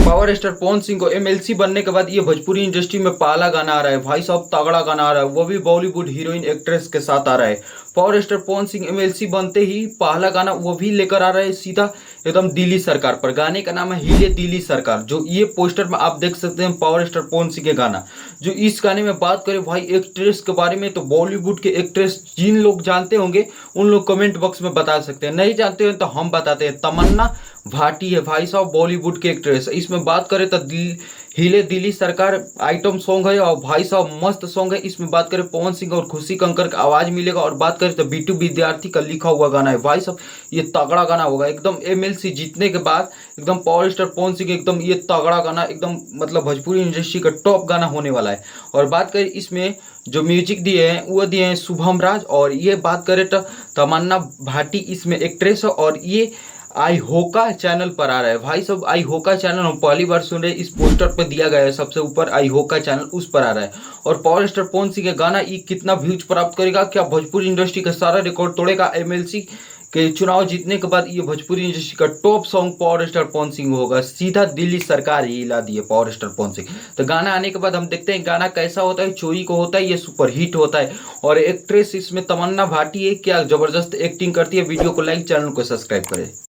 Power star Pawan Singh को MLC बनने के बाद ये भोजपुरी इंडस्ट्री में पहला गाना आ रहा है भाई साहब, तगड़ा गाना आ रहा है, वो भी बॉलीवुड हीरोइन एक्ट्रेस के साथ आ रहा है। Power star Pawan Singh MLC बनते ही पहला गाना वो भी लेकर आ रहा है सीधा एकदम दिल्ली सरकार पर। गाने का नाम है हिले दिल्ली सरकार। जो ये पोस्टर में आप देख सकते हैं पावर स्टार पवन सिंह के गाना। जो इस गाने में बात करें भाई एक्ट्रेस के बारे में, तो बॉलीवुड के एक्ट्रेस जिन लोग जानते होंगे उन लोग कमेंट बॉक्स में बता सकते हैं, नहीं जानते हैं तो हम बताते हैं। तमन्ना भाटी है भाई साहब, बॉलीवुड के एक्ट्रेस। इसमें बात करें तो हिले दिल्ली सरकार आइटम सॉन्ग है और भाई साहब मस्त सॉन्ग है। इसमें बात करें पवन सिंह और खुशी कंकर का आवाज मिलेगा। और बात करें तो बीटू विद्यार्थी का लिखा हुआ गाना है भाई साहब, ये तगड़ा गाना होगा एकदम। एमएलसी जीतने के बाद एकदम पावर स्टार पवन सिंह एकदम ये तगड़ा गाना एकदम मतलब भोजपुरी इंडस्ट्री का टॉप गाना होने वाला है। और बात करें इसमें जो म्यूजिक दिए हैं वो दिए हैं शुभम राज। और ये बात करें तो तमन्ना भाटी इसमें एक्ट्रेस है और ये आई होका चैनल पर आ रहा है भाई साहब। आई होका चैनल हम पहली बार सुन रहे हैं, इस पोस्टर पर दिया गया है सबसे ऊपर आई होका चैनल, उस पर आ रहा है। और पावर स्टार पवन सिंह का गाना ये कितना व्यूज प्राप्त करेगा, क्या भोजपुरी इंडस्ट्री का सारा रिकॉर्ड तोड़ेगा। एमएलसी के चुनाव जीतने के बाद ये भोजपुरी इंडस्ट्री का top song power star Pawan Singh होगा। सीधा दिल्ली सरकार ही हिला दी है पावर स्टार पवन सिंह। तो गाना आने के बाद हम देखते हैं गाना कैसा होता है। चोरी को होता है, ये सुपर हिट होता है। और एक्ट्रेस इसमें तमन्ना भाटी है, क्या जबरदस्त एक्टिंग करती है। वीडियो को लाइक, चैनल को सब्सक्राइब करें।